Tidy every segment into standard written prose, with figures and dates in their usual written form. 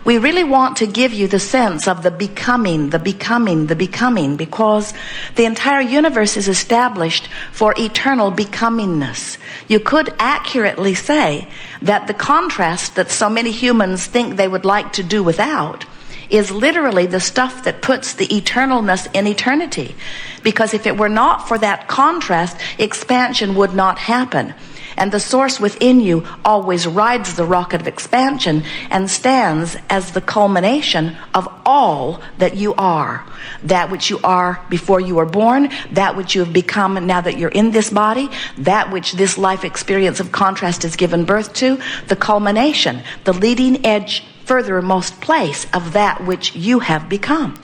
We really want to give you the sense of the becoming, because the entire universe is established for eternal becomingness. You could accurately say that the contrast that so many humans think they would like to do without is literally the stuff that puts the eternalness in eternity. Because if it were not for that contrast, expansion would not happen. And the source within you always rides the rocket of expansion and stands as the culmination of all that you are. That which you are before you were born, that which you have become now that you're in this body, that which this life experience of contrast has given birth to, the culmination, the leading edge, furthermost place of that which you have become.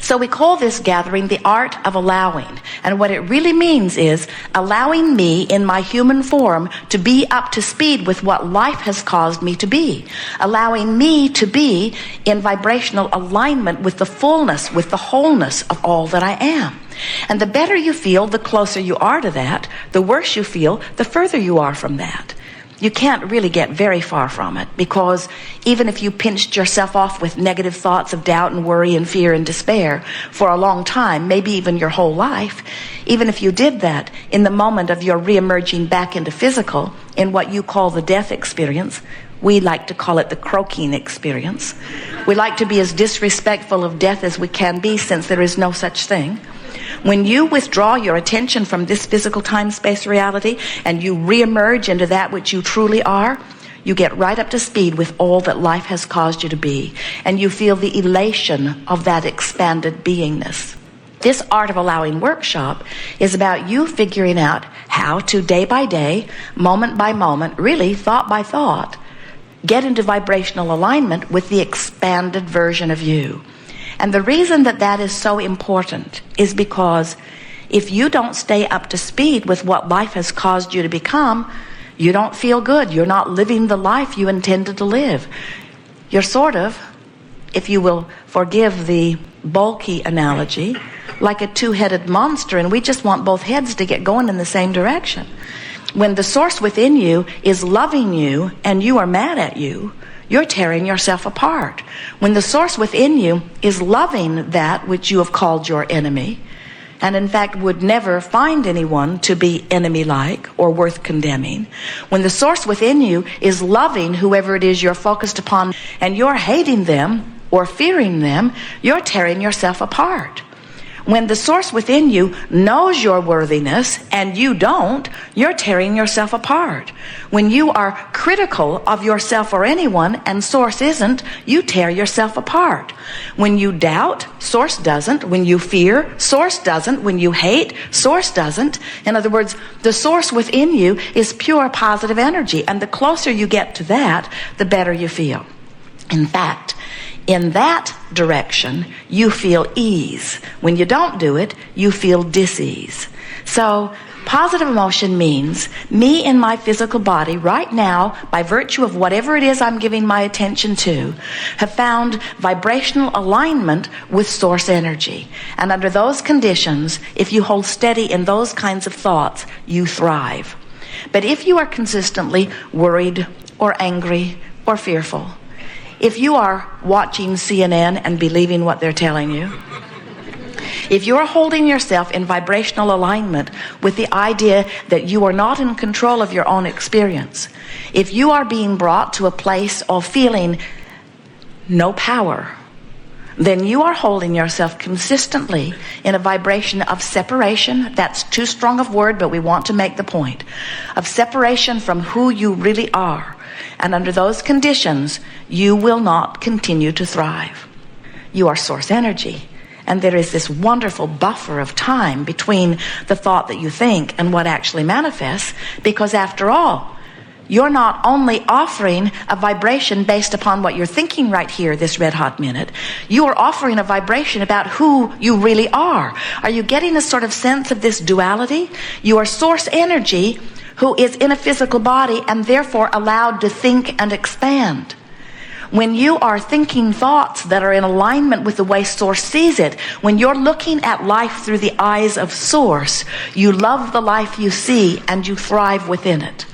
So we call this gathering the art of allowing. And what it really means is allowing me in my human form to be up to speed with what life has caused me to be. Allowing me to be in vibrational alignment with the fullness, with the wholeness of all that I am. And the better you feel, the closer you are to that. The worse you feel, the further you are from that. You can't really get very far from it, because even if you pinched yourself off with negative thoughts of doubt and worry and fear and despair for a long time, maybe even your whole life, even if you did that in the moment of your reemerging back into physical, in what you call the death experience, we like to call it the croaking experience. We like to be as disrespectful of death as we can be, since there is no such thing. When you withdraw your attention from this physical time-space reality and you reemerge into that which you truly are, you get right up to speed with all that life has caused you to be, and you feel the elation of that expanded beingness. This Art of Allowing workshop is about you figuring out how to, day by day, moment by moment, really thought by thought, get into vibrational alignment with the expanded version of you. And the reason that that is so important is because if you don't stay up to speed with what life has caused you to become, you don't feel good. You're not living the life you intended to live. You're sort of, if you will forgive the bulky analogy, like a two-headed monster, and we just want both heads to get going in the same direction. When the source within you is loving you and you are mad at you, you're tearing yourself apart. When the source within you is loving that which you have called your enemy, and in fact would never find anyone to be enemy-like or worth condemning, when the source within you is loving whoever it is you're focused upon, and you're hating them or fearing them, you're tearing yourself apart. When the source within you knows your worthiness and you don't, you're tearing yourself apart. When you are critical of yourself or anyone and source isn't, you tear yourself apart. When you doubt, source doesn't. When you fear, source doesn't. When you hate, source doesn't. In other words, the source within you is pure positive energy, and the closer you get to that, the better you feel. In fact, in that direction, you feel ease. When you don't do it, you feel dis-ease. So, positive emotion means me in my physical body right now, by virtue of whatever it is I'm giving my attention to, have found vibrational alignment with source energy. And under those conditions, if you hold steady in those kinds of thoughts, you thrive. But if you are consistently worried or angry or fearful, if you are watching CNN and believing what they're telling you, if you're holding yourself in vibrational alignment with the idea that you are not in control of your own experience, if you are being brought to a place of feeling no power, then you are holding yourself consistently in a vibration of separation. That's too strong of word, but we want to make the point. Of separation from who you really are. And under those conditions, you will not continue to thrive. You are source energy. And there is this wonderful buffer of time between the thought that you think and what actually manifests. Because after all, you're not only offering a vibration based upon what you're thinking right here, this red hot minute. You are offering a vibration about who you really are. Are you getting a sort of sense of this duality? You are source energy who is in a physical body and therefore allowed to think and expand. When you are thinking thoughts that are in alignment with the way source sees it, when you're looking at life through the eyes of source, you love the life you see and you thrive within it.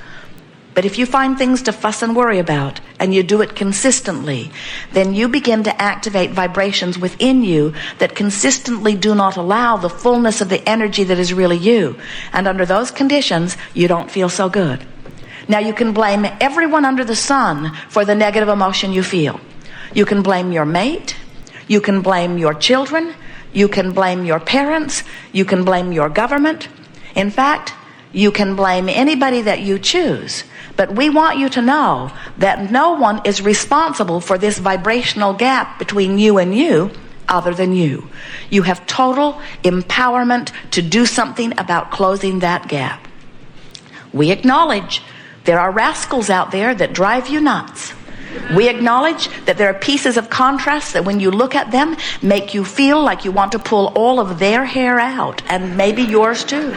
But if you find things to fuss and worry about and you do it consistently, then you begin to activate vibrations within you that consistently do not allow the fullness of the energy that is really you. And under those conditions, you don't feel so good. Now, you can blame everyone under the sun for the negative emotion you feel. You can blame your mate. You can blame your children. You can blame your parents. You can blame your government. In fact, you can blame anybody that you choose. But we want you to know that no one is responsible for this vibrational gap between you and you other than you. You have total empowerment to do something about closing that gap. We acknowledge there are rascals out there that drive you nuts. We acknowledge that there are pieces of contrast that when you look at them, make you feel like you want to pull all of their hair out, and maybe yours too.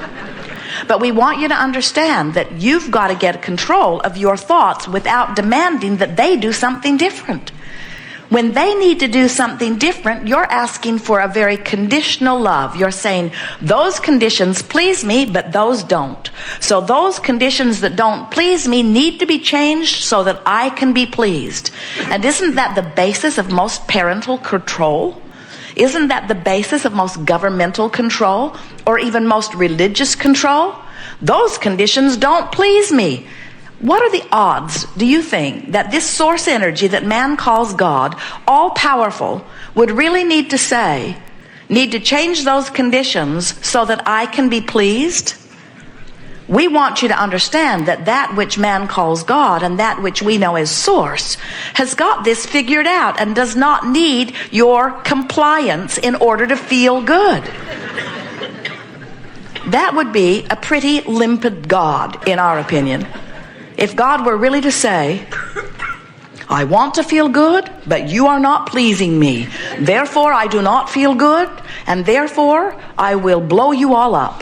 But we want you to understand that you've got to get control of your thoughts without demanding that they do something different. When they need to do something different, you're asking for a very conditional love. You're saying, those conditions please me, but those don't. So those conditions that don't please me need to be changed so that I can be pleased. And isn't that the basis of most parental control? Isn't that the basis of most governmental control, or even most religious control? Those conditions don't please me. What are the odds, do you think, that this source energy that man calls God, all powerful, would really need to change those conditions so that I can be pleased? We want you to understand that that which man calls God and that which we know as source has got this figured out and does not need your compliance in order to feel good. That would be a pretty limpid God, in our opinion. If God were really to say, I want to feel good, but you are not pleasing me. Therefore, I do not feel good, and therefore, I will blow you all up.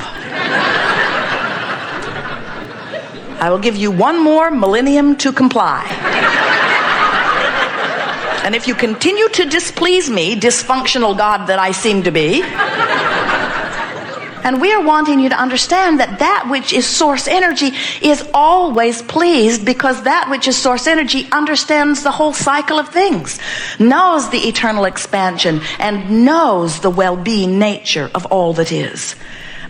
I will give you one more millennium to comply. And if you continue to displease me, dysfunctional God that I seem to be, and we are wanting you to understand that that which is source energy is always pleased, because that which is source energy understands the whole cycle of things, knows the eternal expansion, and knows the well-being nature of all that is.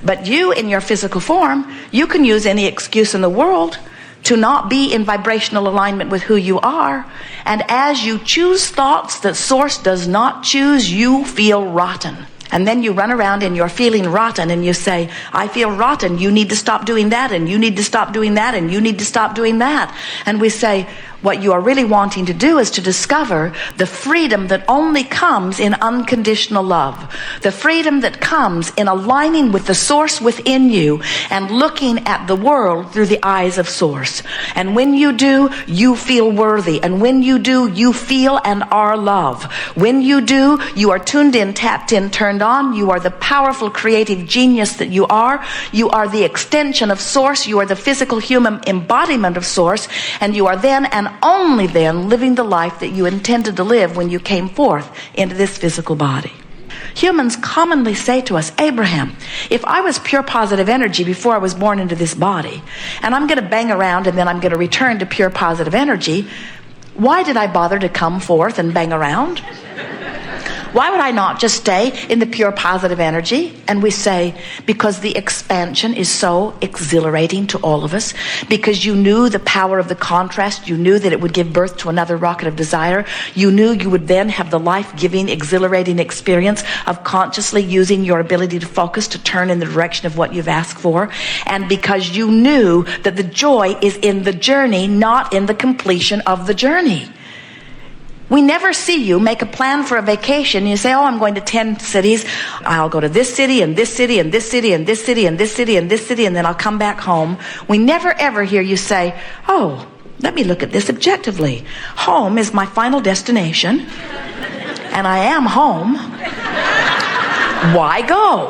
But you, in your physical form, you can use any excuse in the world to not be in vibrational alignment with who you are. And as you choose thoughts that source does not choose, you feel rotten. And then you run around and you're feeling rotten, and you say, I feel rotten, you need to stop doing that, and you need to stop doing that, and you need to stop doing that. And we say, what you are really wanting to do is to discover the freedom that only comes in unconditional love. The freedom that comes in aligning with the source within you and looking at the world through the eyes of source. And when you do, you feel worthy. And when you do, you feel and are love. When you do, you are tuned in, tapped in, turned on. You are the powerful creative genius that you are. You are the extension of source. You are the physical human embodiment of source. And you are then and only then living the life that you intended to live when you came forth into this physical body. Humans commonly say to us, Abraham, if I was pure positive energy before I was born into this body, and I'm going to bang around and then I'm going to return to pure positive energy, why did I bother to come forth and bang around? Why would I not just stay in the pure positive energy? And we say, because the expansion is so exhilarating to all of us, because you knew the power of the contrast, you knew that it would give birth to another rocket of desire, you knew you would then have the life-giving, exhilarating experience of consciously using your ability to focus to turn in the direction of what you've asked for, and because you knew that the joy is in the journey, not in the completion of the journey. We never see you make a plan for a vacation. You say, oh, I'm going to 10 cities. I'll go to this city and this city and this city and this city and this city and this city, and then I'll come back home. We never ever hear you say, oh, let me look at this objectively. Home is my final destination, and I am home. Why go?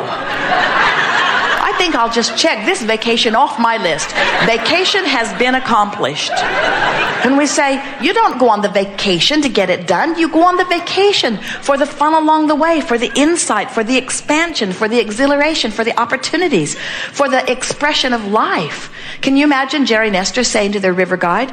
I think I'll just check this vacation off my list. Vacation has been accomplished. And we say, you don't go on the vacation to get it done. You go on the vacation for the fun along the way, for the insight, for the expansion, for the exhilaration, for the opportunities, for the expression of life. Can you imagine Jerry and Esther saying to their river guide,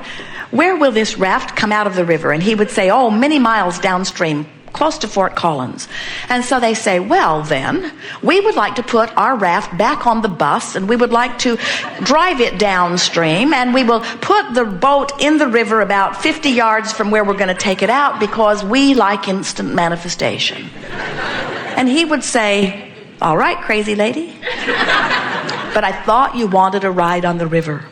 where will this raft come out of the river? And he would say, oh, many miles downstream, close to Fort Collins. And so they say, well then, we would like to put our raft back on the bus, and we would like to drive it downstream, and we will put the boat in the river about 50 yards from where we're going to take it out, because we like instant manifestation. And he would say, all right, crazy lady, but I thought you wanted a ride on the river.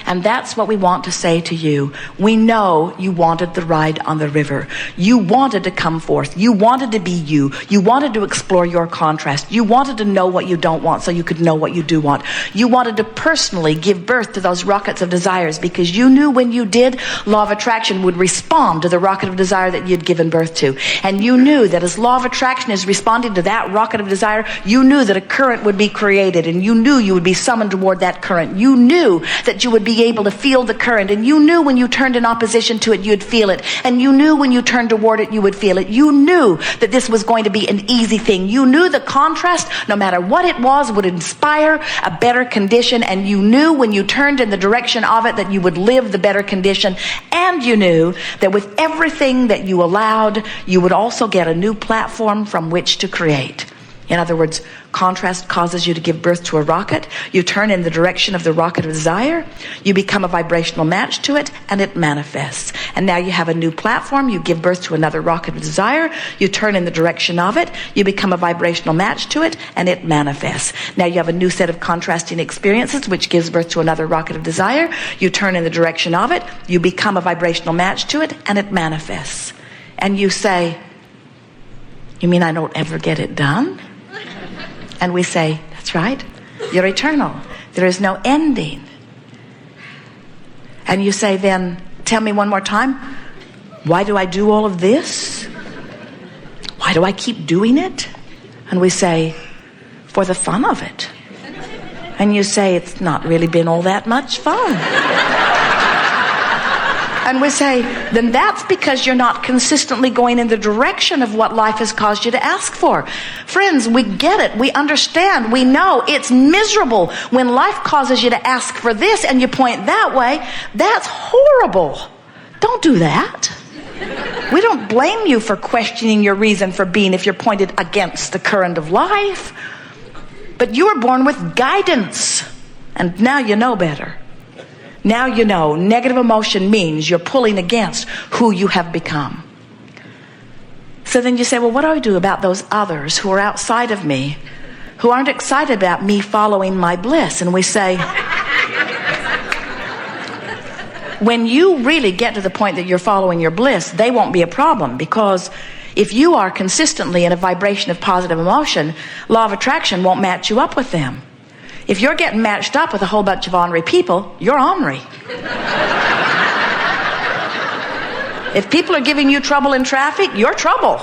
And that's what we want to say to you. We know you wanted the ride on the river. You wanted to come forth. You wanted to be you. You wanted to explore your contrast. You wanted to know what you don't want so you could know what you do want. You wanted to personally give birth to those rockets of desires, because you knew when you did, law of attraction would respond to the rocket of desire that you'd given birth to. And you knew that as law of attraction is responding to that rocket of desire, you knew that a current would be created, and you knew you would be summoned toward that current. You knew that you would be able to feel the current, and you knew when you turned in opposition to it, you'd feel it, and you knew when you turned toward it, you would feel it. You knew that this was going to be an easy thing. You knew the contrast, no matter what it was, would inspire a better condition, and you knew when you turned in the direction of it that you would live the better condition, and you knew that with everything that you allowed, you would also get a new platform from which to create. In other words, contrast causes you to give birth to a rocket. You turn in the direction of the rocket of desire. You become a vibrational match to it, and it manifests. And now you have a new platform. You give birth to another rocket of desire. You turn in the direction of it. You become a vibrational match to it, and it manifests. Now you have a new set of contrasting experiences, which gives birth to another rocket of desire. You turn in the direction of it. You become a vibrational match to it, and it manifests. And you say, you mean I don't ever get it done? And we say, that's right. You're eternal. There is no ending. And you say, then, tell me one more time, why do I do all of this? Why do I keep doing it? And we say, for the fun of it. And you say, it's not really been all that much fun. And we say, then that's because you're not consistently going in the direction of what life has caused you to ask for. Friends, we get it. We understand. We know it's miserable when life causes you to ask for this and you point that way. That's horrible. Don't do that. We don't blame you for questioning your reason for being if you're pointed against the current of life. But you were born with guidance, and now you know better. Now you know negative emotion means you're pulling against who you have become. So then you say, well, what do I do about those others who are outside of me, who aren't excited about me following my bliss? And we say, when you really get to the point that you're following your bliss, they won't be a problem, because if you are consistently in a vibration of positive emotion, law of attraction won't match you up with them. If you're getting matched up with a whole bunch of ornery people, you're ornery. If people are giving you trouble in traffic, you're trouble.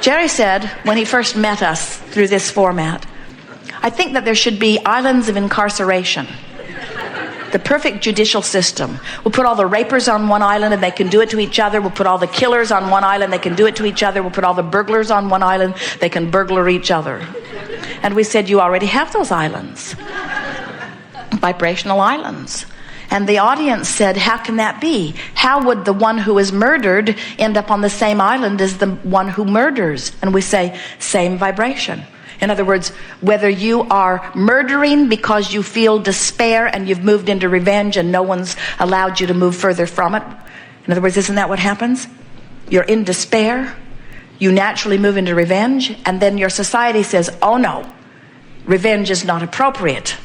Jerry said, when he first met us through this format, I think that there should be islands of incarceration. The perfect judicial system. We'll put all the rapers on one island and they can do it to each other. We'll put all the killers on one island, they can do it to each other. We'll put all the burglars on one island, they can burglar each other. And we said, you already have those islands. Vibrational islands. And the audience said, how can that be? How would the one who is murdered end up on the same island as the one who murders? And we say, same vibration. In other words, whether you are murdering because you feel despair and you've moved into revenge and no one's allowed you to move further from it. In other words, isn't that what happens? You're in despair. You naturally move into revenge, and then your society says, oh no, revenge is not appropriate.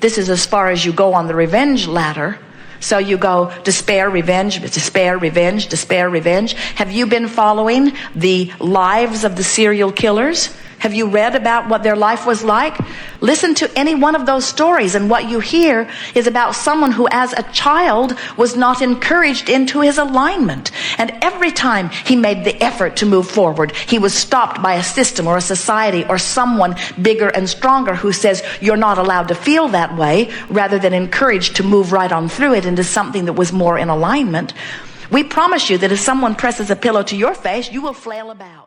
This is as far as you go on the revenge ladder. So you go despair, revenge, despair, revenge, despair, revenge. Have you been following the lives of the serial killers? Have you read about what their life was like? Listen to any one of those stories, and what you hear is about someone who as a child was not encouraged into his alignment. And every time he made the effort to move forward, he was stopped by a system or a society or someone bigger and stronger who says, you're not allowed to feel that way, rather than encouraged to move right on through it into something that was more in alignment. We promise you that if someone presses a pillow to your face, you will flail about.